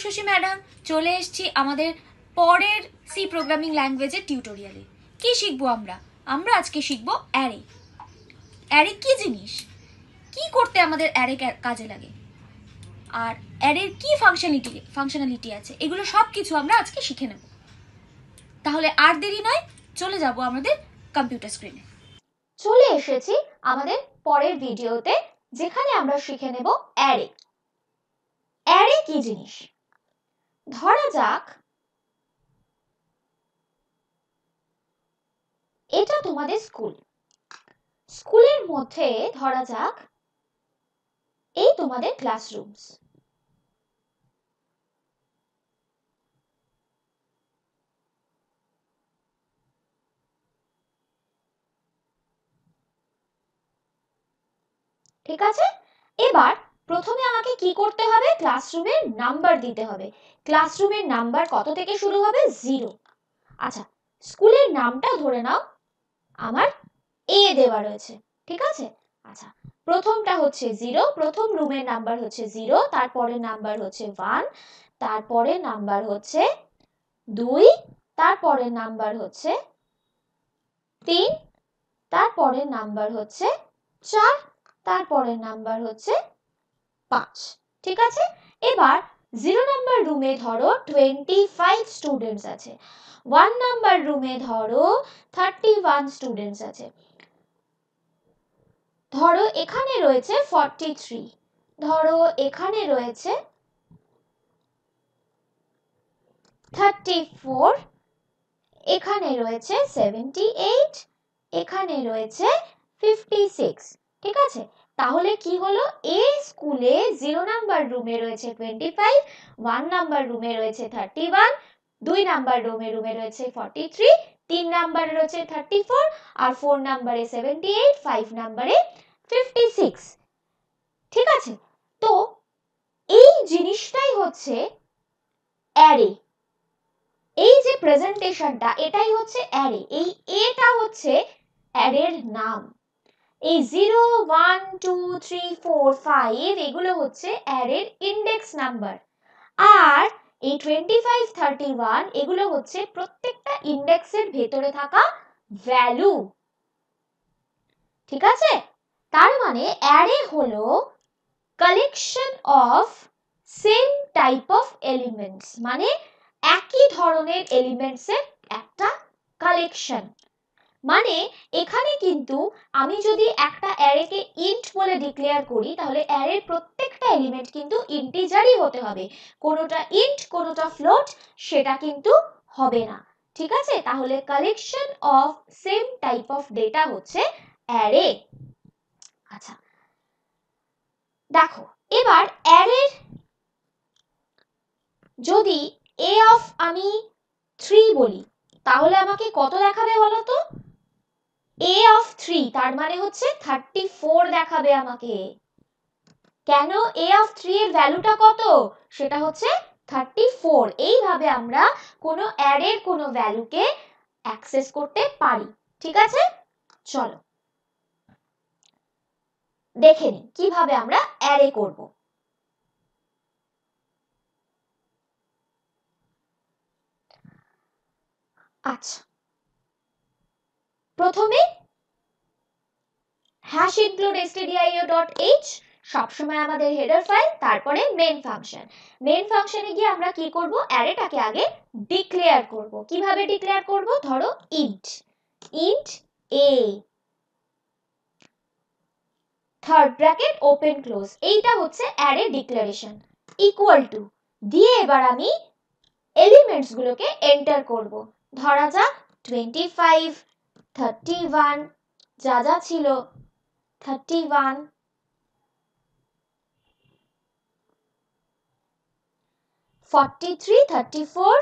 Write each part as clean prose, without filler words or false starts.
Shashi madam চলে এসেছি আমাদের পরের সি প্রোগ্রামিং ল্যাঙ্গুয়েজের টিউটোরিয়ালে। কি শিখবো আমরা আজকে শিখবো অ্যারে। অ্যারে কি জিনিস, কি করতে আমাদের অ্যারে কাজে লাগে, আর অ্যারের কি ফাংশনালিটি আছে, এগুলো সব কিছু আমরা আজকে শিখে নেব। তাহলে আর দেরি নয়, চলে যাব আমাদের কম্পিউটার স্ক্রিনে। চলে এসেছি আমাদের পরের ভিডিওতে, যেখানে আমরা শিখে নেব অ্যারে। অ্যারে কি জিনিস? ধরা যাক এটা তোমাদের স্কুলের মধ্যে ধরা যাক এই তোমাদের ক্লাসরুমস। ঠিক আছে, এবার প্রথমে আমাকে কি করতে হবে? ক্লাসরুমের নাম্বার দিতে হবে। ক্লাসরুমের নাম্বার কত থেকে শুরু হবে? 0। আচ্ছা, স্কুলের নামটা ধরে নাও আমার এ দেওয়া রয়েছে, ঠিক আছে? আচ্ছা, প্রথমটা হচ্ছে 0, প্রথম রুমের নাম্বার হচ্ছে 0, তারপরে নাম্বার হচ্ছে 1, তারপরে নাম্বার হচ্ছে 2, তারপরে নাম্বার হচ্ছে 3, তারপরে নাম্বার হচ্ছে 4, তারপরে নাম্বার হচ্ছে 5। ঠিক আছে, এবার 0 নাম্বার রুমে ধরো 25 স্টুডেন্টস আছে, 1 নাম্বার রুমে ধরো 31 স্টুডেন্টস আছে, ধরো এখানে রয়েছে 43, ধরো এখানে রয়েছে 34, এখানে রয়েছে 78, এখানে রয়েছে 56। ঠিক আছে, তাহলে কি হলো? এ স্কুলে 0 নাম্বার রুমে রয়েছে 25, 1 নাম্বার রুমে রয়েছে 31, 2 নাম্বার রুমে রয়েছে 43, 3 নাম্বারে রয়েছে 34, আর 4 নাম্বারে 78, 5 নাম্বারে 56। ঠিক আছে, তো এই জিনিসটাই হচ্ছে অ্যারে। এই যে প্রেজেন্টেশনটা, এটাই হচ্ছে অ্যারে। এই এটা হচ্ছে অ্যারের নাম। এই 0, 1, 2, 3, 4, 5 এগুলো হচ্ছে অ্যারের ইন্ডেক্স নাম্বার, আর এই 25, 31 এগুলো হচ্ছে প্রত্যেকটা ইন্ডেক্সের ভেতরে থাকা ভ্যালু। ঠিক আছে, তার মানে অ্যারে হলো collection of same type of elements, মানে একই ধরনের এলিমেন্টসের একটা কালেকশন। মানে এখানে কিন্তু আমি যদি একটা অ্যারেকে ইন্ট বলে ডিক্লেয়ার করি, তাহলে অ্যারের প্রত্যেকটা এলিমেন্ট কিন্তু ইন্টিজারই হতে হবে, কোনোটা ইন্ট কোনোটা ফ্লোট সেটা কিন্তু হবে না। ঠিক আছে, তাহলে collection of same type of data হচ্ছে অ্যারে। আচ্ছা দেখো, এবার অ্যারের যদি a অফ আমি 3 বলি, তাহলে আমাকে কত দেখাবে বলো তো? a অফ 3 তার মানে হচ্ছে 34 দেখাবে আমাকে। কেন? a অফ 3 এর ভ্যালুটা কত? সেটা হচ্ছে 34। এইভাবে আমরা কোনো অ্যারের কোনো ভ্যালুকে অ্যাক্সেস করতে পারি। ঠিক আছে, চলো দেখে নিই কিভাবে আমরা অ্যারে করব। আচ্ছা, প্রথমে #include stdio.h সবসময় আমাদের হেডার ফাইল, তারপরে মেন ফাংশন। মেন ফাংশনে গিয়ে আমরা কি করব? অ্যারেটাকে আগে ডিক্লেয়ার করব। কিভাবে ডিক্লেয়ার করব? ধরো int a third bracket open close, এইটা হচ্ছে অ্যারে ডিক্লারেশন। ইকুয়াল টু দিয়ে এবার আমি এলিমেন্টস গুলোকে এন্টার করব। ধরা যাক 25, 31 যা যা ছিল 31, 43, 34,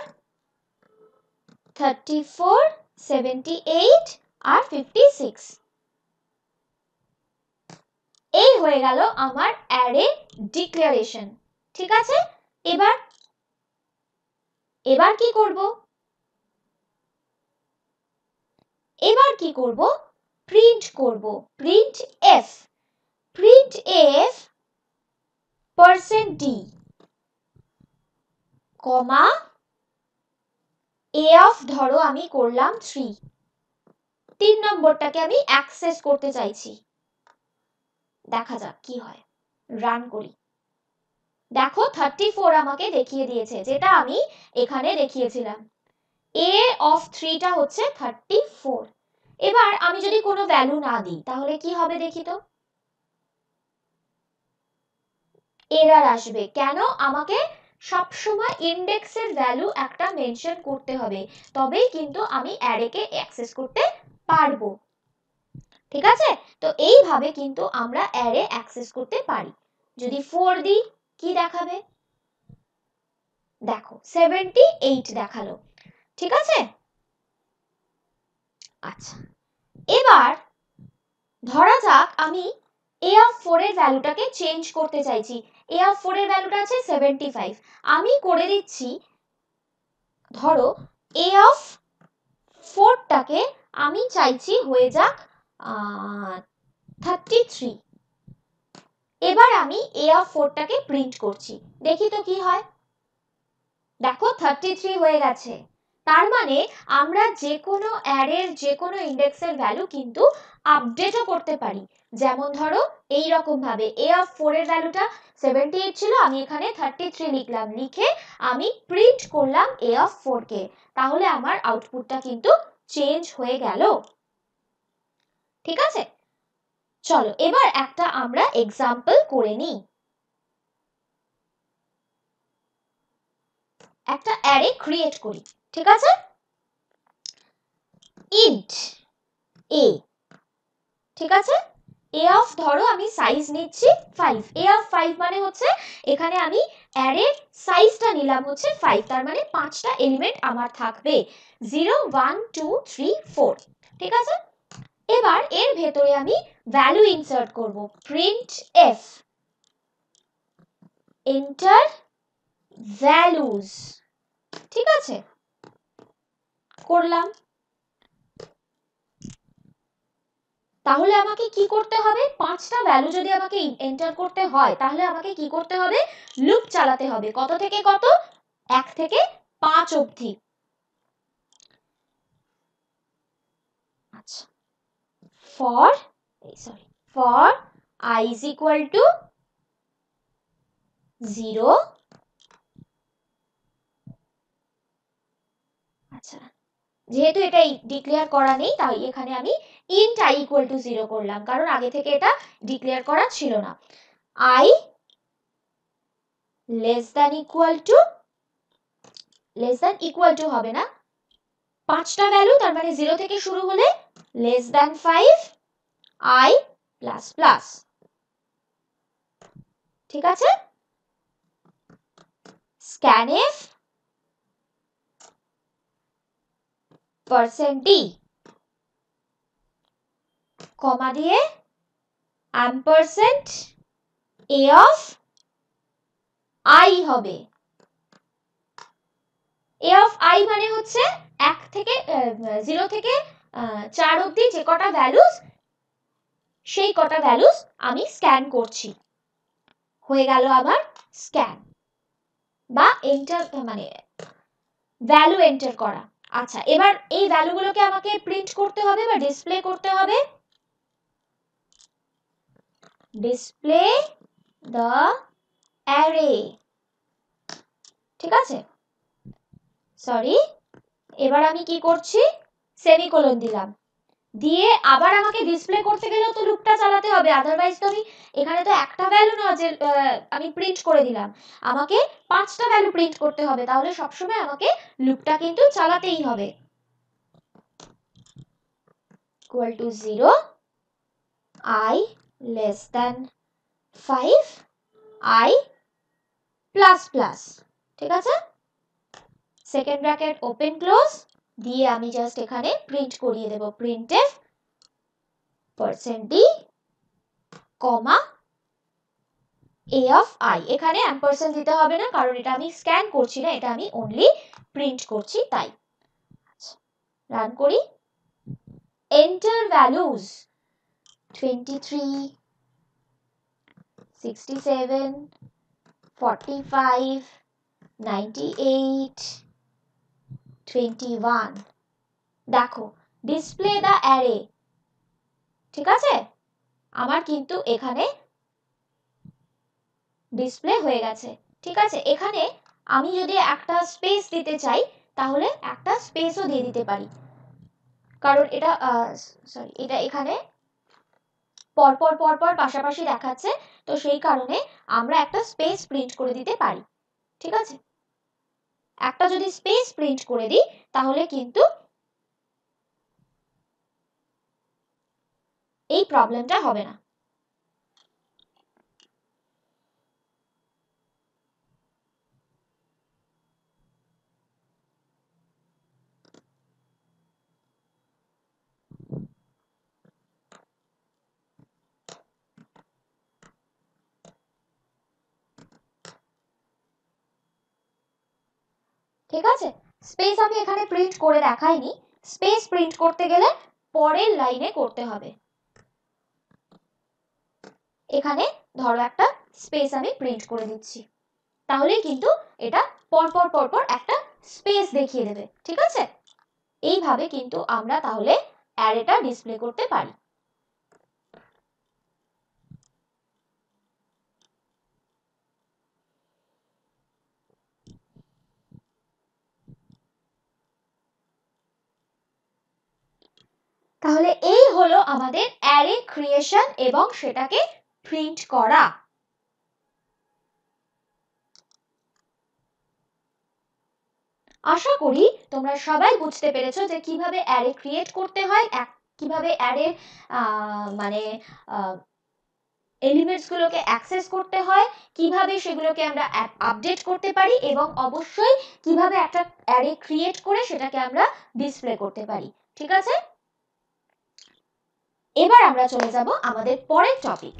34, 78 আর 56। এই হয়ে গেল আমার অ্যারে ডিক্লারেশন। ঠিক আছে, এবার কি করব? প্রিন্ট করব। Print F %d comma A of ধরো আমি করলাম 3, 3 নম্বরটাকে আমি অ্যাক্সেস করতে চাইছি। দেখা যাক কি হয়, রান করি। দেখো 34 আমাকে দেখিয়ে দিয়েছে, যেটা আমি এখানে দেখিয়েছিলাম। এ অফ 3টা হচ্ছে 34। এবার আমি যদি কোনো ভ্যালু না দিই তাহলে কি হবে দেখি তো। এরর আসবে। কেন? আমাকে সবসময় ইন্ডেক্সের ভ্যালু একটা মেনশন করতে হবে, তবেই কিন্তু আমি অ্যারেকে অ্যাক্সেস করতে পারবো। ঠিক আছে? তো এইভাবে কিন্তু আমরা অ্যারে অ্যাক্সেস করতে পারি। যদি 4 দিই কি দেখাবে? দেখো 78 দেখালো। ঠিক আছে? আচ্ছা, এবার ধরা যাক আমি a of 4 এর ভ্যালুটাকে চেঞ্জ করতে চাইছি। a of 4 এর ভ্যালুটা আছে 75, আমি করে দিচ্ছি, ধরো a of 4টাকে আমি চাইছি হয়ে যাক 33। এবার আমি a of 4টাকে প্রিন্ট করছি, দেখি তো কি হয়। দেখো 33 হয়ে গেছে। তার মানে আমরা যে কোনো অ্যারের যে কোনো ইন্ডেক্সের ভ্যালু কিন্তু আপডেটও করতে পারি। যেমন ধরো এই রকম ভাবে a of 4 এর ভ্যালুটা 78 ছিল, আমি এখানে 33 লিখলাম, লিখে আমি প্রিন্ট করলাম a of 4 কে, তাহলে আমার আউটপুটটা কিন্তু চেঞ্জ হয়ে গেল। ঠিক আছে? চলো এবার একটা আমরা এক্সাম্পল করে নিই। একটা অ্যারে ক্রিয়েট করি। ঠিক আছে? int a, ঠিক আছে? a of ধরো আমি সাইজ নিচ্ছি 5, a of 5 মানে হচ্ছে এখানে আমি অ্যারে সাইজটা নিলাম হচ্ছে 5, তার মানে 5টা এলিমেন্ট আমার থাকবে 0 1 2 3 4। ঠিক আছে? এবার এর ভেতরে আমি ভ্যালু ইনসার্ট করব, প্রিন্ট f এন্টার ভ্যালুস। ঠিক আছে? করলাম। তাহলে আমাকে কি করতে হবে? 5টা ভ্যালু যদি আমাকে এন্টার করতে হয় তাহলে আমাকে কি করতে হবে? লুপ চালাতে হবে। কত থেকে কত? 1 থেকে 5 অবধি। আচ্ছা, for I is equal to 0। আচ্ছা, যেহেতু এটা ডিক্লেয়ার করা নেই তাই এখানে আমি int I equal to 0 করলাম, কারণ আগে থেকে এটা ডিক্লেয়ার করা ছিল না। I less than equal to হবে না, 5টা ভ্যালু তার মানে 0 থেকে শুরু হলে less than 5 I plus plus। ঠিক আছে? scanf %d কমা দিয়ে ampersand a of I হবে। a of I মানে হচ্ছে 1 থেকে 0 থেকে 4 অবধি যে কটা ভ্যালুস, সেই কটা ভ্যালুস আমি স্ক্যান করছি। হয়ে গেল আমার স্ক্যান বা এন্টার, মানে ভ্যালু এন্টার করা। আচ্ছা, এবার এই ভ্যালুগুলোকে আমাকে প্রিন্ট করতে হবে বা ডিসপ্লে করতে হবে। Display the array. ঠিক আছে? সরি, এবার আমি কি করছি? সেমিকোলন দিলাম, দিয়ে আবার আমাকে ডিসপ্লে করতে গেলেও তো লুপটা চালাতে হবে, আদারওয়াইজ তো আমি এখানে তো একটা ভ্যালু না যে আমি প্রিন্ট করে দিলাম, আমাকে 5টা ভ্যালু প্রিন্ট করতে হবে, তাহলে সবসময় আমাকে লুপটা কিন্তু চালাতেই হবে। equal to 0 I less than 5 I plus plus। ঠিক আছে? সেকেন্ড ব্র্যাকেট ওপেন ক্লোজ দিয়ে আমি জাস্ট এখানে প্রিন্ট করিয়ে দেব, printf %d comma a of I। এখানে অ্যাম্পারস্যান্ড দিতে হবে না, কারণ এটা আমি স্ক্যান করছি না, এটা আমি অনলি প্রিন্ট করছি তাই। রান করি। Enter values 23 67 45 98, 21। দেখো ডিসপ্লে দ্য অ্যারে, ঠিক আছে, আমার কিন্তু এখানে ডিসপ্লে হয়ে গেছে। ঠিক আছে, এখানে আমি যদি একটা স্পেস দিতে চাই তাহলে একটা স্পেসও দিয়ে দিতে পারি, কারণ এটা এটা এখানে পরপর পরপর পাশাপাশি দেখাচ্ছে, তো সেই কারণে আমরা একটা স্পেস প্রিন্ট করে দিতে পারি। ঠিক আছে, একটা যদি স্পেস প্রিন্ট করে দিই তাহলে কিন্তু এই প্রবলেমটা হবে না। ঠিক আছে, স্পেস আমি এখানে প্রিন্ট করে দেখাইনি, স্পেস প্রিন্ট করতে গেলে পরের লাইনে করতে হবে। এখানে ধরো একটা স্পেস আমি প্রিন্ট করে দিচ্ছি, তাহলেই কিন্তু এটা পরপর পরপর একটা স্পেস দেখিয়ে দেবে। ঠিক আছে, এইভাবে কিন্তু আমরা তাহলে অ্যারেটা ডিসপ্লে করতে পারি। তাহলে এই হলো আমাদের অ্যারে ক্রিয়েশন এবং সেটাকে প্রিন্ট করা। আশা করি তোমরা সবাই বুঝতে পেরেছো যে কিভাবে অ্যারে ক্রিয়েট করতে হয়, কিভাবে অ্যারে মানে এলিমেন্টস গুলোকে অ্যাক্সেস করতে হয়, কিভাবে সেগুলোকে আমরা আপডেট করতে পারি, এবং অবশ্যই কিভাবে একটা অ্যারে ক্রিয়েট করে সেটাকে আমরা ডিসপ্লে করতে পারি। ঠিক আছে, এবার আমরা চলে যাব আমাদের পরের টপিক।